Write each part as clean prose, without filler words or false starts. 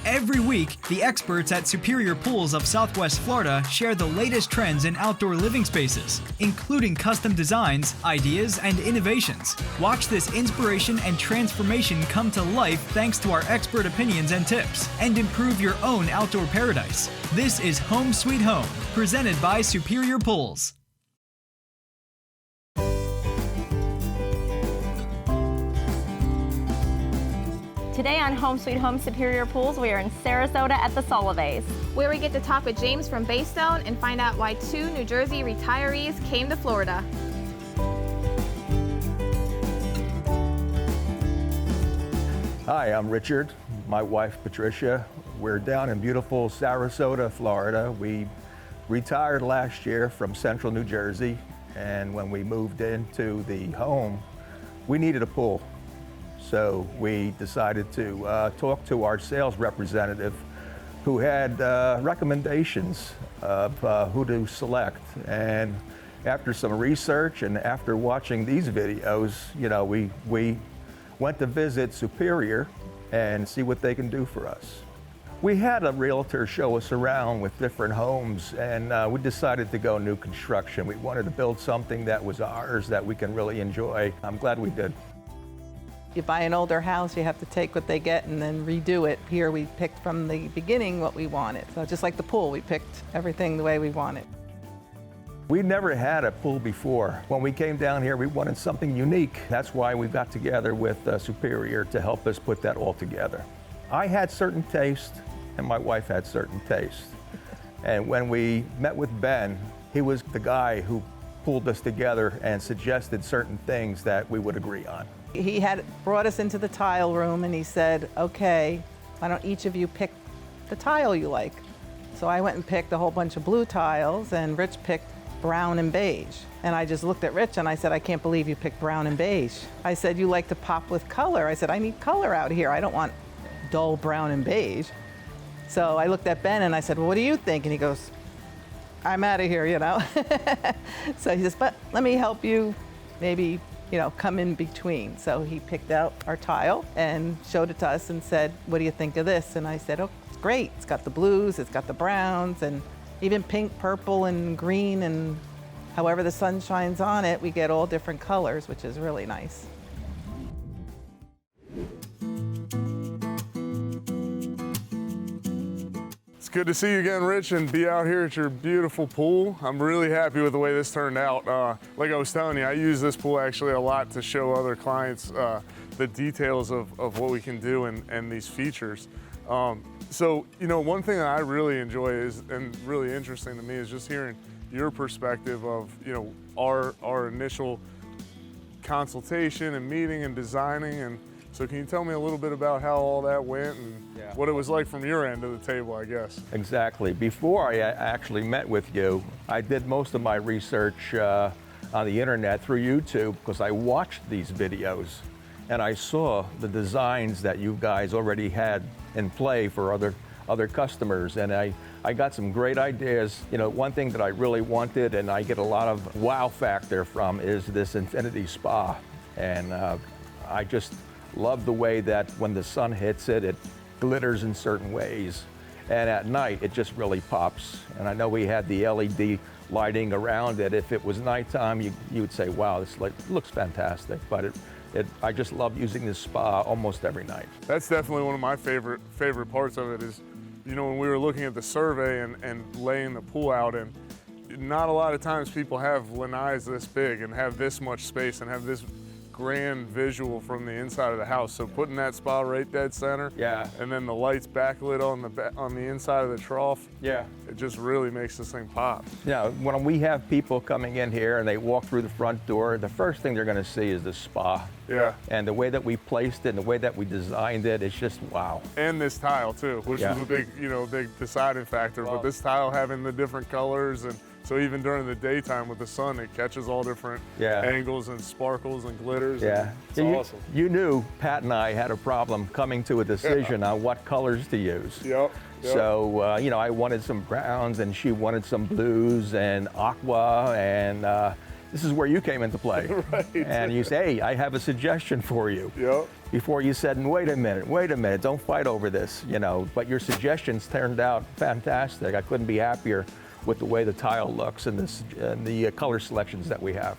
Every week, the experts at Superior Pools of Southwest Florida share the latest trends in outdoor living spaces, including custom designs, ideas, and innovations. Watch this inspiration and transformation come to life thanks to our expert opinions and tips, and improve your own outdoor paradise. This is Home Sweet Home, presented by Superior Pools. Today on Home Sweet Home Superior Pools, we are in Sarasota at the Solovays, where we get to talk with James from Baystone and find out why 2 New Jersey retirees came to Florida. Hi, I'm Richard, my wife Patricia. We're down in beautiful Sarasota, Florida. We retired last year from central New Jersey, and when we moved into the home, we needed a pool. So we decided to talk to our sales representative who had recommendations of who to select. And after some research and after watching these videos, you know, we went to visit Superior and see what they can do for us. We had a realtor show us around with different homes, and we decided to go new construction. We wanted to build something that was ours that we can really enjoy. I'm glad we did. You buy an older house, you have to take what they get and then redo it. Here we picked from the beginning what we wanted. So just like the pool, we picked everything the way we wanted. We never had a pool before. When we came down here, we wanted something unique. That's why we got together with Superior to help us put that all together. I had certain taste and my wife had certain taste. And when we met with Ben, he was the guy who pulled us together and suggested certain things that we would agree on. He had brought us into the tile room and he said, okay, why don't each of you pick the tile you like? So I went and picked a whole bunch of blue tiles and Rich picked brown and beige. And I just looked at Rich and I said, I can't believe you picked brown and beige. I said, you like to pop with color. I said, I need color out here. I don't want dull brown and beige. So I looked at Ben and I said, well, what do you think? And he goes, I'm out of here, you know. So he says, but let me help you maybe, you know, come in between. So he picked out our tile and showed it to us and said, what do you think of this? And I said, oh, it's great. It's got the blues, it's got the browns, and even pink, purple, and green, and however the sun shines on it, we get all different colors, which is really nice. It's good to see you again, Rich, and be out here at your beautiful pool. I'm really happy with the way this turned out. Like I was telling you, I use this pool actually a lot to show other clients the details of what we can do and these features. So, you know, one thing that I really enjoy is, and really interesting to me, is just hearing your perspective of, you know, our initial consultation and meeting and designing. And so can you tell me a little bit about how all that went and what it was like from your end of the table, I guess? Exactly. Before I actually met with you, I did most of my research on the internet through YouTube because I watched these videos and I saw the designs that you guys already had in play for other customers, and I got some great ideas. You know, one thing that I really wanted and I get a lot of wow factor from is this infinity spa, and I just love the way that when the sun hits it, it glitters in certain ways, and at night it just really pops. And I know we had the LED lighting around it. If it was nighttime, you would say, wow, this looks fantastic, but I just love using this spa almost every night. That's definitely one of my favorite parts of it is, you know, when we were looking at the survey and laying the pool out, and not a lot of times people have lanais this big and have this much space and have this grand visual from the inside of the house. So putting that spa right dead center, and then the lights backlit on the inside of the trough, it just really makes this thing pop. Yeah, when we have people coming in here and they walk through the front door, the first thing they're going to see is the spa. Yeah. And the way that we placed it and the way that we designed it, it's just wow. And this tile too, which is a big, big deciding factor. But this tile having the different colors, and so even during the daytime with the sun, it catches all different angles and sparkles and glitters. Yeah, it's awesome. You knew Pat and I had a problem coming to a decision on what colors to use. Yep. So, I wanted some browns and she wanted some blues and aqua, and this is where you came into play. Right. And you say, hey, I have a suggestion for you. Yep. before you said, wait a minute, don't fight over this, you know. But your suggestions turned out fantastic. I couldn't be happier with the way the tile looks and the color selections that we have.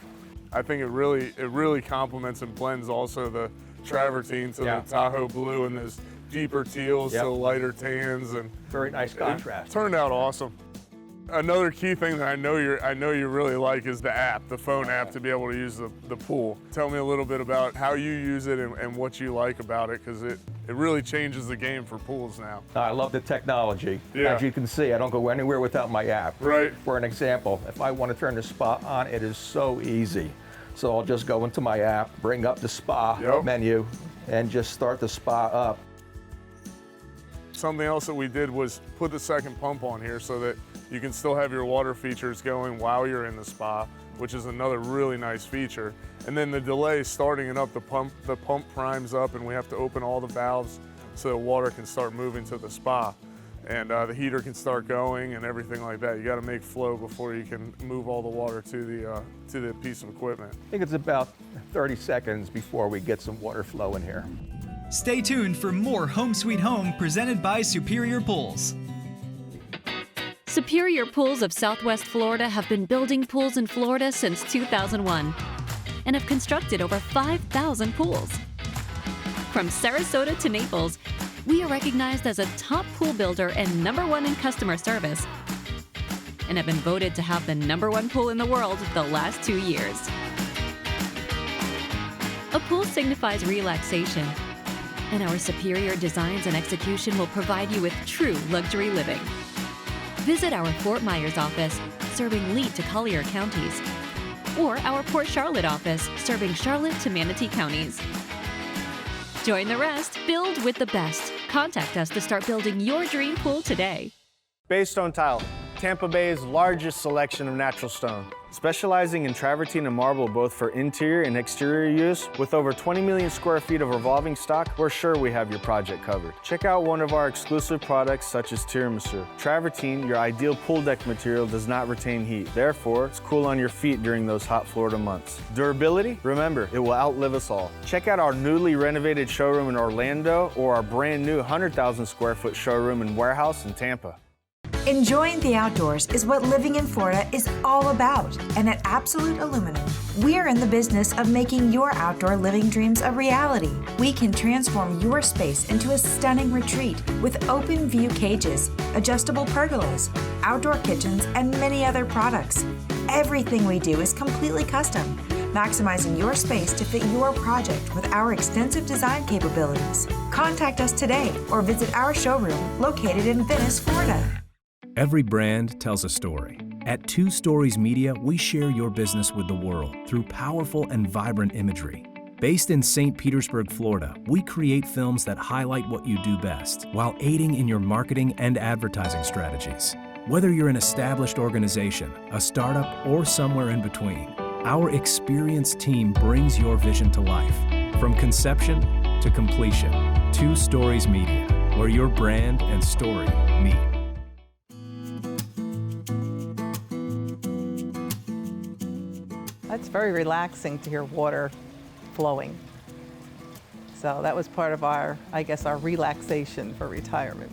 I think it really complements and blends also the travertine to the Tahoe blue and those deeper teals to lighter tans, and very nice contrast. It turned out awesome. Another key thing that I know you really like is the app, the phone app, to be able to use the pool. Tell me a little bit about how you use it and what you like about it, because it really changes the game for pools now. I love the technology. Yeah. As you can see, I don't go anywhere without my app. Right. For an example, if I want to turn the spa on, it is so easy. So I'll just go into my app, bring up the spa menu, and just start the spa up. Something else that we did was put the second pump on here so that you can still have your water features going while you're in the spa, which is another really nice feature. And then the delay starting it up, the pump primes up, and we have to open all the valves so the water can start moving to the spa. And the heater can start going and everything like that. You got to make flow before you can move all the water to the piece of equipment. I think it's about 30 seconds before we get some water flow in here. Stay tuned for more Home Sweet Home presented by Superior Pools. Superior Pools of Southwest Florida have been building pools in Florida since 2001 and have constructed over 5,000 pools. From Sarasota to Naples, we are recognized as a top pool builder and #1 in customer service, and have been voted to have the #1 pool in the world the last 2 years. A pool signifies relaxation, and our superior designs and execution will provide you with true luxury living. Visit our Fort Myers office, serving Lee to Collier counties, or our Port Charlotte office, serving Charlotte to Manatee counties. Join the rest, build with the best. Contact us to start building your dream pool today. Baystone Tile, Tampa Bay's largest selection of natural stone. Specializing in travertine and marble both for interior and exterior use, with over 20 million square feet of revolving stock, we're sure we have your project covered. Check out one of our exclusive products such as tiramisu. Travertine, your ideal pool deck material, does not retain heat. Therefore, it's cool on your feet during those hot Florida months. Durability? Remember, it will outlive us all. Check out our newly renovated showroom in Orlando or our brand new 100,000 square foot showroom and warehouse in Tampa. Enjoying the outdoors is what living in Florida is all about. And at Absolute Aluminum, we're in the business of making your outdoor living dreams a reality. We can transform your space into a stunning retreat with open view cages, adjustable pergolas, outdoor kitchens, and many other products. Everything we do is completely custom, maximizing your space to fit your project with our extensive design capabilities. Contact us today or visit our showroom located in Venice, Florida. Every brand tells a story. At 2 Stories Media, we share your business with the world through powerful and vibrant imagery. Based in St. Petersburg, Florida, we create films that highlight what you do best while aiding in your marketing and advertising strategies. Whether you're an established organization, a startup, or somewhere in between, our experienced team brings your vision to life. From conception to completion, 2 Stories Media, where your brand and story meet. It's very relaxing to hear water flowing. So that was part of our relaxation for retirement,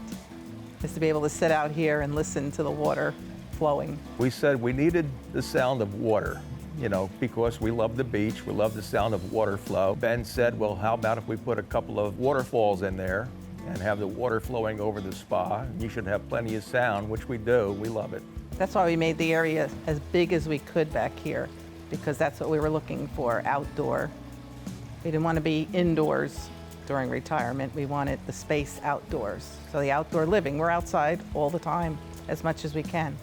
is to be able to sit out here and listen to the water flowing. We said we needed the sound of water, you know, because we love the beach, we love the sound of water flow. Ben said, well, how about if we put a couple of waterfalls in there and have the water flowing over the spa? You should have plenty of sound, which we do. We love it. That's why we made the area as big as we could back here, because that's what we were looking for, outdoor. We didn't want to be indoors during retirement. We wanted the space outdoors. So the outdoor living, we're outside all the time, as much as we can.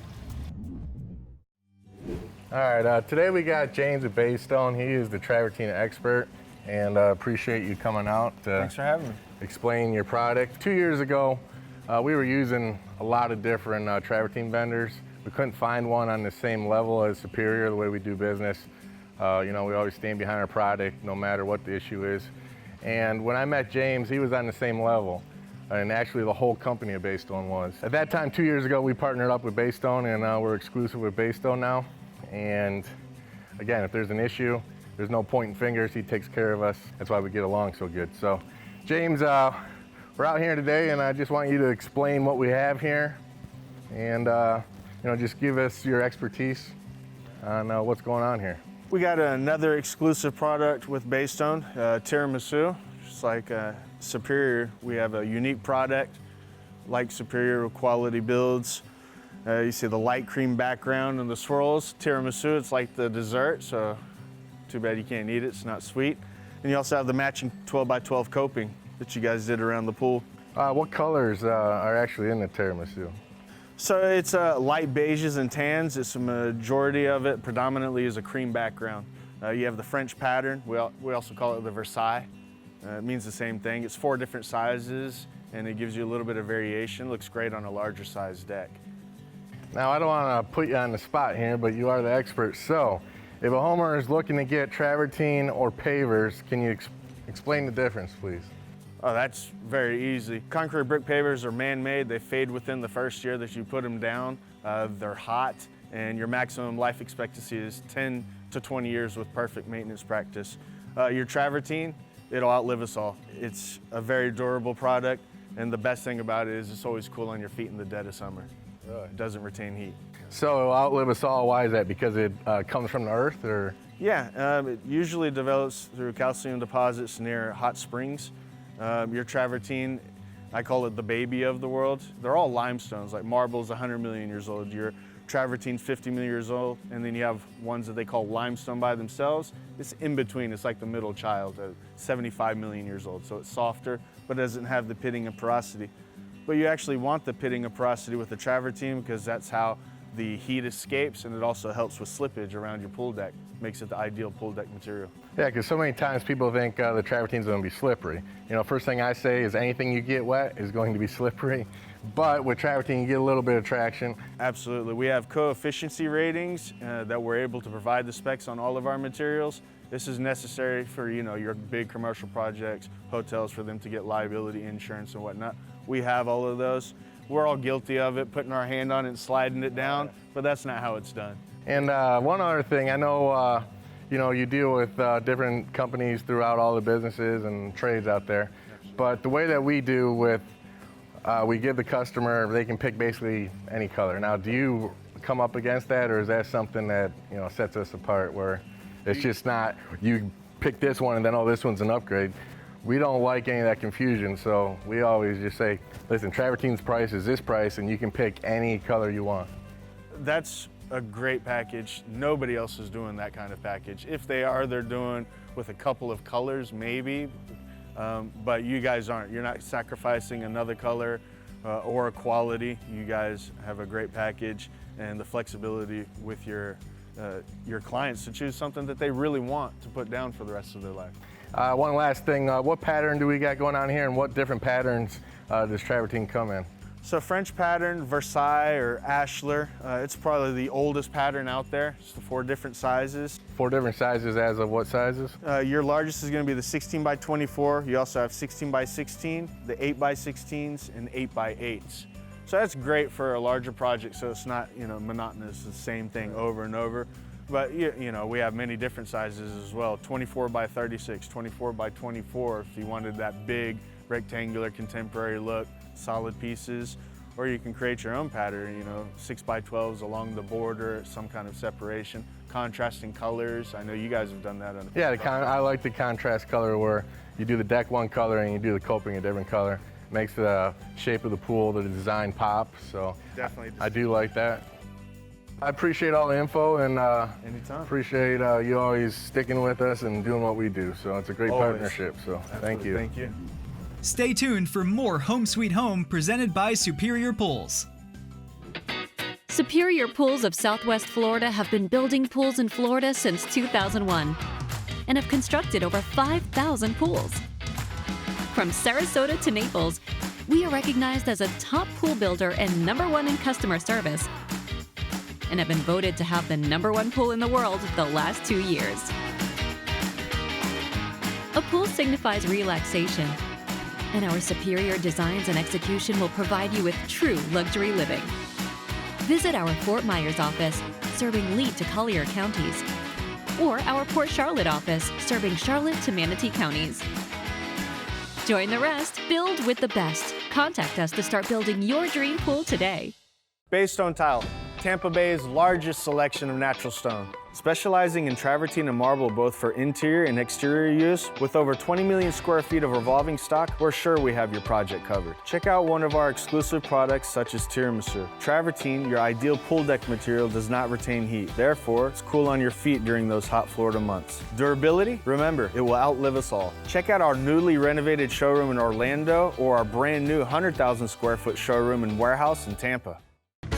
All right, today we got James at Baystone. He is the travertine expert, and appreciate you coming out to Thanks for having me. Explain your product. 2 years ago, we were using a lot of different travertine vendors. We couldn't find one on the same level as Superior, the way we do business. You know, we always stand behind our product no matter what the issue is. And when I met James, he was on the same level. And actually the whole company of Baystone was. At that time, 2 years ago, we partnered up with Baystone, and we're exclusive with Baystone now. And again, if there's an issue, there's no pointing fingers. He takes care of us. That's why we get along so good. So, James, we're out here today, and I just want you to explain what we have here, and just give us your expertise on what's going on here. We got another exclusive product with Baystone, tiramisu. Just like Superior, we have a unique product like Superior with quality builds. You see the light cream background and the swirls. Tiramisu, it's like the dessert, so too bad you can't eat it, it's not sweet. And you also have the matching 12x12 coping that you guys did around the pool. What colors are actually in the tiramisu? So it's light beiges and tans. It's a majority of it predominantly is a cream background. You have the French pattern. We also call it the Versailles. It means the same thing. It's 4 different sizes, and it gives you a little bit of variation. Looks great on a larger size deck. Now, I don't want to put you on the spot here, but you are the expert. So, if a homeowner is looking to get travertine or pavers, can you explain the difference, please? Oh, that's very easy. Concrete brick pavers are man-made. They fade within the first year that you put them down. They're hot, and your maximum life expectancy is 10 to 20 years with perfect maintenance practice. Your travertine, it'll outlive us all. It's a very durable product, and the best thing about it is it's always cool on your feet in the dead of summer. It doesn't retain heat. So it'll outlive us all. Why is that? Because it comes from the earth, or? Yeah, it usually develops through calcium deposits near hot springs. Your travertine, I call it the baby of the world. They're all limestones, like marble's 100 million years old. Your travertine's 50 million years old, and then you have ones that they call limestone by themselves. It's in between, it's like the middle child, 75 million years old. So it's softer, but doesn't have the pitting and porosity. But you actually want the pitting and porosity with the travertine because that's how the heat escapes, and it also helps with slippage around your pool deck. Makes it the ideal pool deck material. Yeah, because so many times people think the travertine's going to be slippery. You know, first thing I say is anything you get wet is going to be slippery. But with travertine, you get a little bit of traction. Absolutely. We have coefficiency ratings that we're able to provide the specs on all of our materials. This is necessary for, your big commercial projects, hotels, for them to get liability insurance and whatnot. We have all of those. We're all guilty of it, putting our hand on it and sliding it down, but that's not how it's done. And one other thing, I know, you deal with different companies throughout all the businesses and trades out there, but the way that we do with, we give the customer, they can pick basically any color. Now, do you come up against that, or is that something that, sets us apart, where it's just not, you pick this one and then, oh, this one's an upgrade? We don't like any of that confusion, so we always just say, listen, travertine's price is this price, and you can pick any color you want. That's a great package. Nobody else is doing that kind of package. If they are, they're doing with a couple of colors, maybe, but you guys aren't. You're not sacrificing another color or a quality. You guys have a great package and the flexibility with your clients to choose something that they really want to put down for the rest of their life. One last thing, what pattern do we got going on here, and what different patterns does travertine come in? So French pattern, Versailles or Ashlar, it's probably the oldest pattern out there. It's the 4 different sizes. 4 different sizes as of what sizes? Your largest is going to be the 16 by 24. You also have 16 by 16, the 8 by 16s, and 8 by 8s. So that's great for a larger project, so it's not monotonous, the same thing over and over. But we have many different sizes as well. 24 by 36, 24 by 24 if you wanted that big rectangular contemporary look, solid pieces, or you can create your own pattern, 6 by 12s along the border, some kind of separation, contrasting colors. I know you guys have done that. Yeah, I like the contrast color where you do the deck one color and you do the coping a different color. Makes the shape of the pool, the design pop, so definitely. I do like that. I appreciate all the info, and anytime. Appreciate you always sticking with us and doing what we do. So it's a great partnership, so Absolutely. Thank you. Thank you. Stay tuned for more Home Sweet Home presented by Superior Pools. Superior Pools of Southwest Florida have been building pools in Florida since 2001 and have constructed over 5,000 pools. From Sarasota to Naples, we are recognized as a top pool builder and #1 in customer service, and have been voted to have the #1 pool in the world the last 2 years. A pool signifies relaxation, and our superior designs and execution will provide you with true luxury living. Visit our Fort Myers office, serving Lee to Collier counties, or our Port Charlotte office, serving Charlotte to Manatee counties. Join the rest. Build with the best. Contact us to start building your dream pool today. Baystone Tile, Tampa Bay's largest selection of natural stone. Specializing in travertine and marble both for interior and exterior use, with over 20 million square feet of revolving stock, we're sure we have your project covered. Check out one of our exclusive products such as tiramisu. Travertine, your ideal pool deck material, does not retain heat. Therefore, it's cool on your feet during those hot Florida months. Durability? Remember, it will outlive us all. Check out our newly renovated showroom in Orlando or our brand new 100,000 square foot showroom and warehouse in Tampa.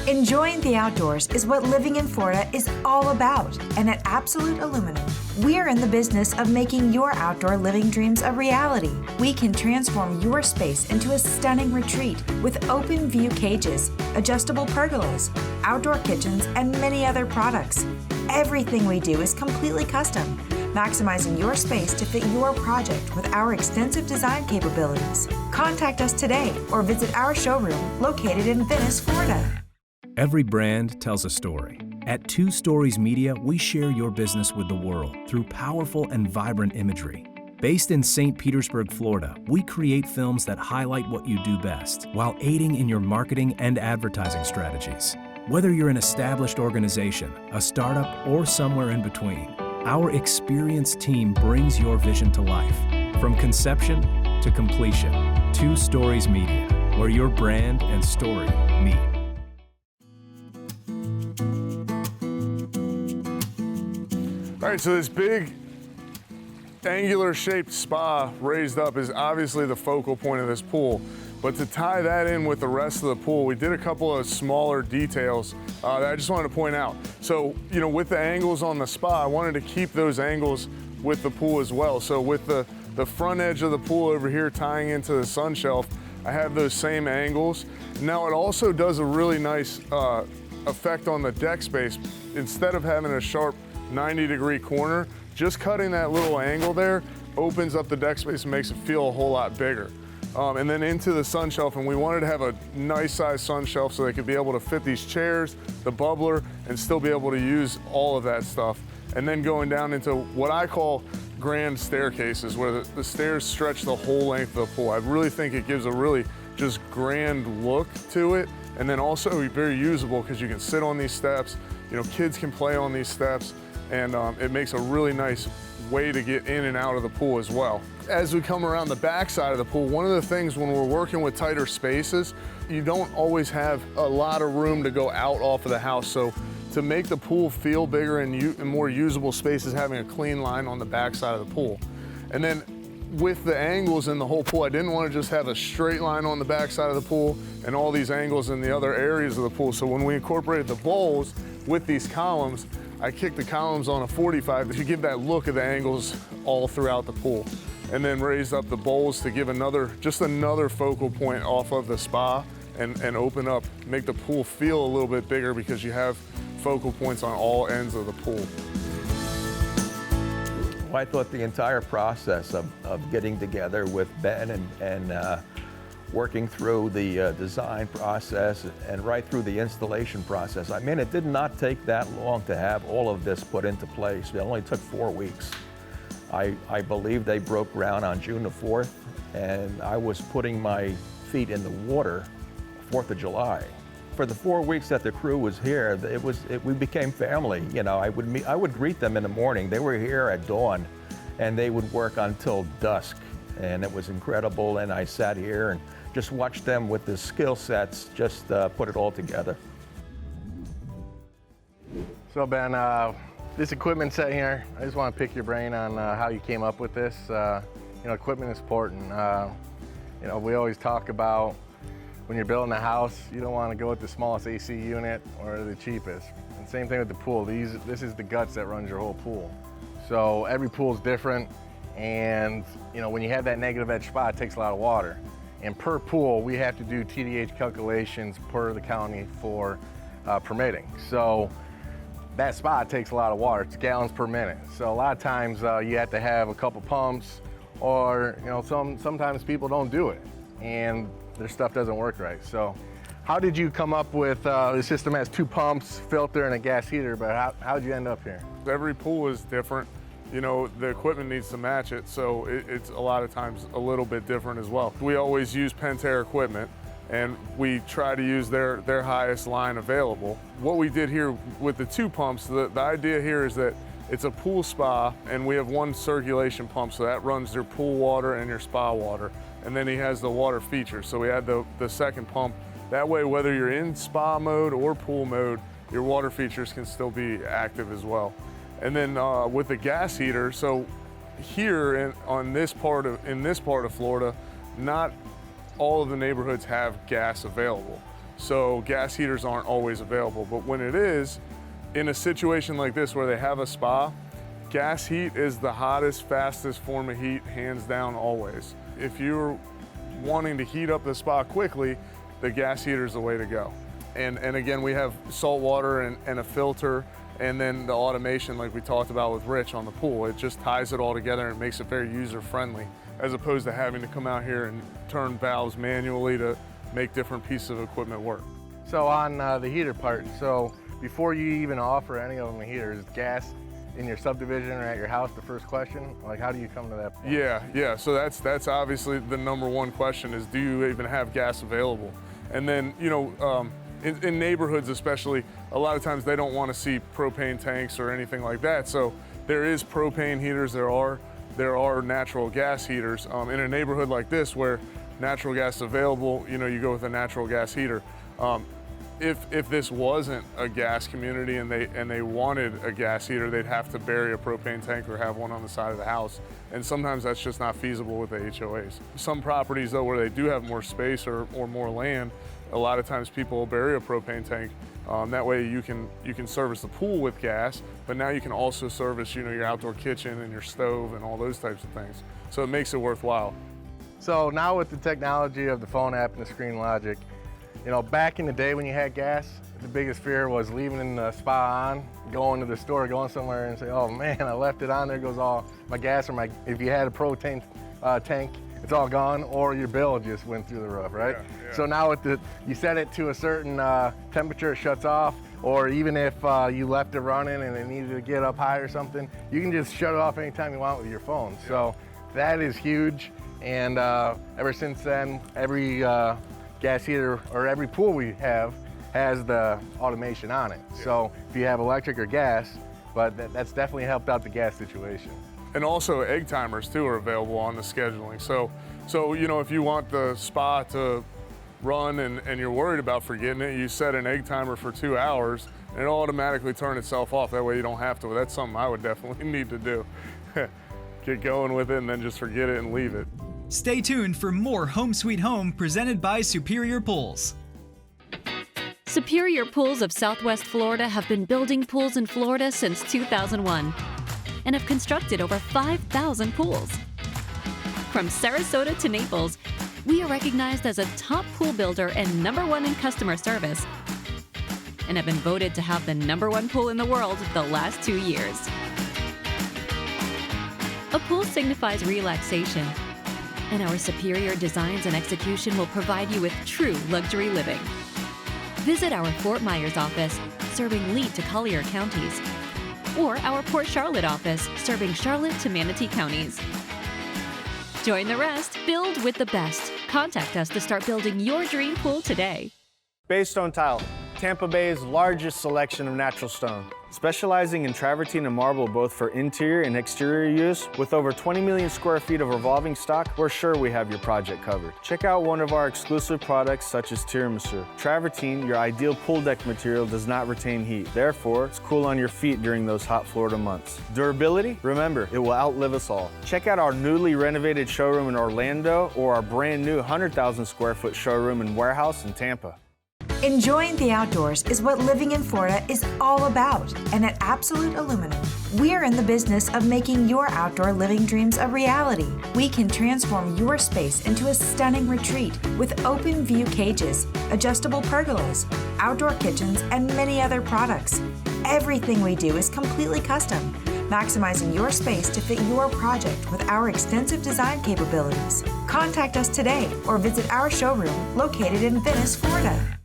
Enjoying the outdoors is what living in Florida is all about, and at Absolute Aluminum, we're in the business of making your outdoor living dreams a reality. We can transform your space into a stunning retreat with open view cages, adjustable pergolas, outdoor kitchens, and many other products. Everything we do is completely custom, maximizing your space to fit your project with our extensive design capabilities. Contact us today or visit our showroom located in Venice, Florida. Every brand tells a story. At 2 Stories Media, we share your business with the world through powerful and vibrant imagery. Based in St. Petersburg, Florida, we create films that highlight what you do best while aiding in your marketing and advertising strategies. Whether you're an established organization, a startup, or somewhere in between, our experienced team brings your vision to life. From conception to completion, 2 Stories Media, where your brand and story meet. All right, so this big angular shaped spa raised up is obviously the focal point of this pool. But to tie that in with the rest of the pool, we did a couple of smaller details that I just wanted to point out. So, you know, with the angles on the spa, I wanted to keep those angles with the pool as well. So with the front edge of the pool over here tying into the sun shelf, I have those same angles. Now it also does a really nice effect on the deck space. Instead of having a sharp 90-degree corner, just cutting that little angle there opens up the deck space and makes it feel a whole lot bigger. And then into the sun shelf, and we wanted to have a nice size sun shelf so they could be able to fit these chairs, the bubbler, and still be able to use all of that stuff. And then going down into what I call grand staircases, where the stairs stretch the whole length of the pool. I really think it gives a really just grand look to it, and then also very usable because you can sit on these steps, you know, kids can play on these steps, and it makes a really nice way to get in and out of the pool as well. As we come around the back side of the pool, one of the things when we're working with tighter spaces, you don't always have a lot of room to go out off of the house. So to make the pool feel bigger and more usable spaces, having a clean line on the back side of the pool. And then with the angles in the whole pool, I didn't want to just have a straight line on the back side of the pool and all these angles in the other areas of the pool. So when we incorporated the bowls with these columns, I kicked the columns on a 45 to give that look of the angles all throughout the pool. And then raised up the bowls to give just another focal point off of the spa and open up, make the pool feel a little bit bigger because you have focal points on all ends of the pool. Well, I thought the entire process of getting together with Ben and working through the design process and right through the installation process. I mean, it did not take that long to have all of this put into place. It only took 4 weeks. I believe they broke ground on June the 4th, and I was putting my feet in the water 4th of July. For the 4 weeks that the crew was here, we became family. You know, I would greet them in the morning. They were here at dawn, and they would work until dusk, and it was incredible. And I sat here and just watched them with the skill sets, just put it all together. So Ben, this equipment set here, I just want to pick your brain on how you came up with this. You know, equipment is important. You know, we always talk about when you're building a house, you don't want to go with the smallest AC unit or the cheapest. And same thing with the pool. This is the guts that runs your whole pool. So every pool is different, and you know, when you have that negative edge spot, it takes a lot of water. And per pool, we have to do TDH calculations per the county for permitting. So that spot takes a lot of water. It's gallons per minute. So a lot of times you have to have a couple pumps, or you know, sometimes people don't do it and their stuff doesn't work right. So How did you come up with the system has 2 pumps, filter, and a gas heater, but how did you end up here? Every pool is different. You know, the equipment needs to match it, so it's a lot of times a little bit different as well. We always use Pentair equipment, and we try to use their highest line available. What we did here with the 2 pumps, the idea here is that it's a pool spa, and we have 1 circulation pump, so that runs your pool water and your spa water. And then he has the water feature, so we had the 2nd pump. That way, whether you're in spa mode or pool mode, your water features can still be active as well. And then with the gas heater, so here in this part of Florida, not all of the neighborhoods have gas available. So gas heaters aren't always available, but when it is, in a situation like this where they have a spa, gas heat is the hottest, fastest form of heat, hands down, always. If you're wanting to heat up the spa quickly, the gas heater is the way to go. And again, we have salt water and a filter, and then the automation like we talked about with Rich on the pool. It just ties it all together and makes it very user-friendly, as opposed to having to come out here and turn valves manually to make different pieces of equipment work. So on the heater part, so before you even offer any of them a heater, is gas in your subdivision or at your house the first question? Like, how do you come to that point? Yeah, so that's obviously the #1 question is, do you even have gas available? And then, you know, in neighborhoods especially, a lot of times they don't want to see propane tanks or anything like that. So there is propane heaters, there are natural gas heaters. In a neighborhood like this where natural gas is available, you know, you go with a natural gas heater. If this wasn't a gas community and they wanted a gas heater, they'd have to bury a propane tank or have one on the side of the house. And sometimes that's just not feasible with the HOAs. Some properties though, where they do have more space or more land, a lot of times people will bury a propane tank. That way you can service the pool with gas, but now you can also service, you know, your outdoor kitchen and your stove and all those types of things. So it makes it worthwhile. So now with the technology of the phone app and the screen logic, you know, back in the day when you had gas, the biggest fear was leaving the spa on, going to the store, going somewhere and say, oh man, I left it on, there goes all my gas, or if you had a propane tank, it's all gone, or your bill just went through the roof, right? Yeah. So now with you set it to a certain temperature, it shuts off, or even if you left it running and it needed to get up high or something, you can just shut it off anytime you want with your phone. Yeah. So that is huge, and ever since then, every gas heater or every pool we have has the automation on it. Yeah. So if you have electric or gas, but that's definitely helped out the gas situation. And also egg timers too are available on the scheduling. So you know, if you want the spa to run and you're worried about forgetting it, you set an egg timer for 2 hours and it'll automatically turn itself off. That way you don't have to. That's something I would definitely need to do. Get going with it and then just forget it and leave it. Stay tuned for more Home Sweet Home presented by Superior Pools. Superior Pools of Southwest Florida have been building pools in Florida since 2001 and have constructed over 5,000 pools. From Sarasota to Naples, we are recognized as a top pool builder and #1 in customer service, and have been voted to have the #1 pool in the world the last 2 years. A pool signifies relaxation, and our superior designs and execution will provide you with true luxury living. Visit our Fort Myers office, serving Lee to Collier counties, or our Port Charlotte office, serving Charlotte to Manatee counties. Join the rest, build with the best. Contact us to start building your dream pool today. Baystone Tile, Tampa Bay's largest selection of natural stone. Specializing in travertine and marble both for interior and exterior use, with over 20 million square feet of revolving stock, we're sure we have your project covered. Check out one of our exclusive products such as tiramisu. Travertine, your ideal pool deck material, does not retain heat. Therefore, it's cool on your feet during those hot Florida months. Durability? Remember, it will outlive us all. Check out our newly renovated showroom in Orlando or our brand new 100,000 square foot showroom and warehouse in Tampa. Enjoying the outdoors is what living in Florida is all about. And at Absolute Aluminum, we're in the business of making your outdoor living dreams a reality. We can transform your space into a stunning retreat with open view cages, adjustable pergolas, outdoor kitchens, and many other products. Everything we do is completely custom, maximizing your space to fit your project with our extensive design capabilities. Contact us today or visit our showroom located in Venice, Florida.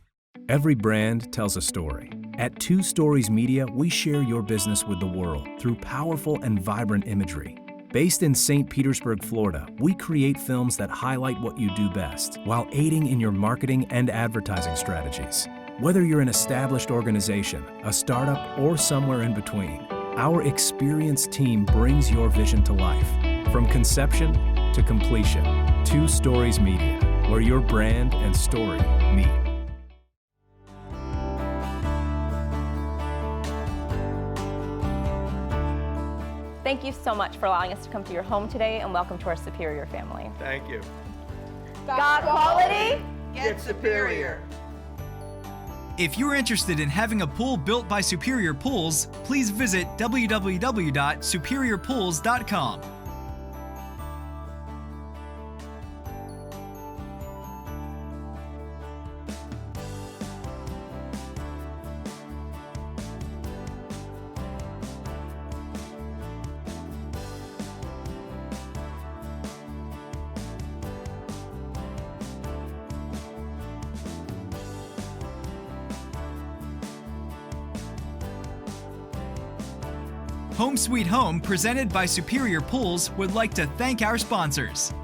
Every brand tells a story. At 2 Stories Media, we share your business with the world through powerful and vibrant imagery. Based in St. Petersburg, Florida, we create films that highlight what you do best while aiding in your marketing and advertising strategies. Whether you're an established organization, a startup, or somewhere in between, our experienced team brings your vision to life. From conception to completion, 2 Stories Media, where your brand and story meet. Thank you so much for allowing us to come to your home today, and welcome to our Superior family. Thank you. Got quality? Get Superior. If you're interested in having a pool built by Superior Pools, please visit www.superiorpools.com. Home Sweet Home, presented by Superior Pools, would like to thank our sponsors.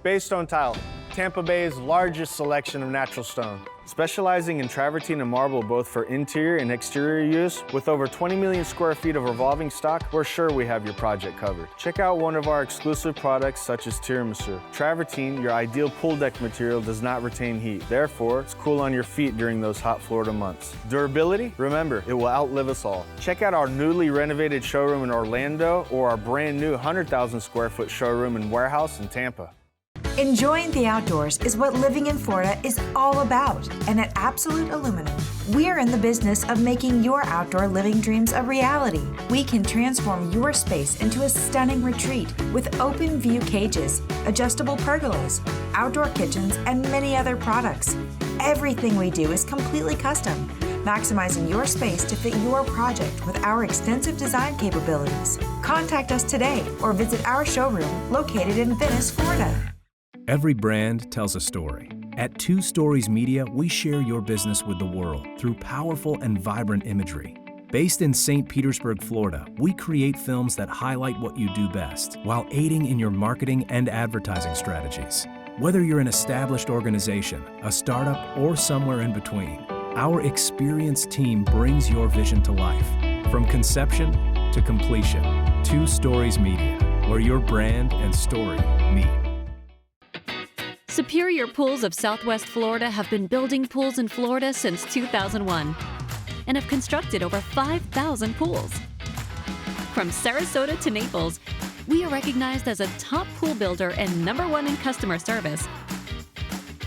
Baystone Tile, Tampa Bay's largest selection of natural stone. Specializing in travertine and marble both for interior and exterior use, with over 20 million square feet of revolving stock, we're sure we have your project covered. Check out one of our exclusive products such as tiramisu. Travertine, your ideal pool deck material, does not retain heat. Therefore, it's cool on your feet during those hot Florida months. Durability? Remember, it will outlive us all. Check out our newly renovated showroom in Orlando or our brand new 100,000 square foot showroom and warehouse in Tampa. Enjoying the outdoors is what living in Florida is all about, and at Absolute Aluminum, we're in the business of making your outdoor living dreams a reality. We can transform your space into a stunning retreat with open view cages, adjustable pergolas, outdoor kitchens, and many other products. Everything we do is completely custom, maximizing your space to fit your project with our extensive design capabilities. Contact us today or visit our showroom located in Venice, Florida. Every brand tells a story. At 2 Stories Media, we share your business with the world through powerful and vibrant imagery. Based in St. Petersburg, Florida, we create films that highlight what you do best while aiding in your marketing and advertising strategies. Whether you're an established organization, a startup, or somewhere in between, our experienced team brings your vision to life. From conception to completion, 2 Stories Media, where your brand and story meet. Superior Pools of Southwest Florida have been building pools in Florida since 2001 and have constructed over 5,000 pools. From Sarasota to Naples, we are recognized as a top pool builder and #1 in customer service,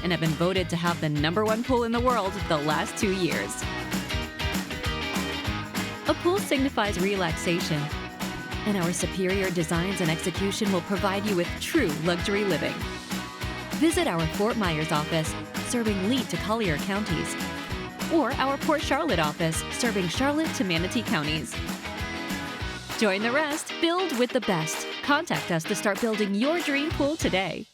and have been voted to have the #1 pool in the world the last 2 years. A pool signifies relaxation, and our superior designs and execution will provide you with true luxury living. Visit our Fort Myers office, serving Lee to Collier counties, or our Port Charlotte office, serving Charlotte to Manatee counties. Join the rest. Build with the best. Contact us to start building your dream pool today.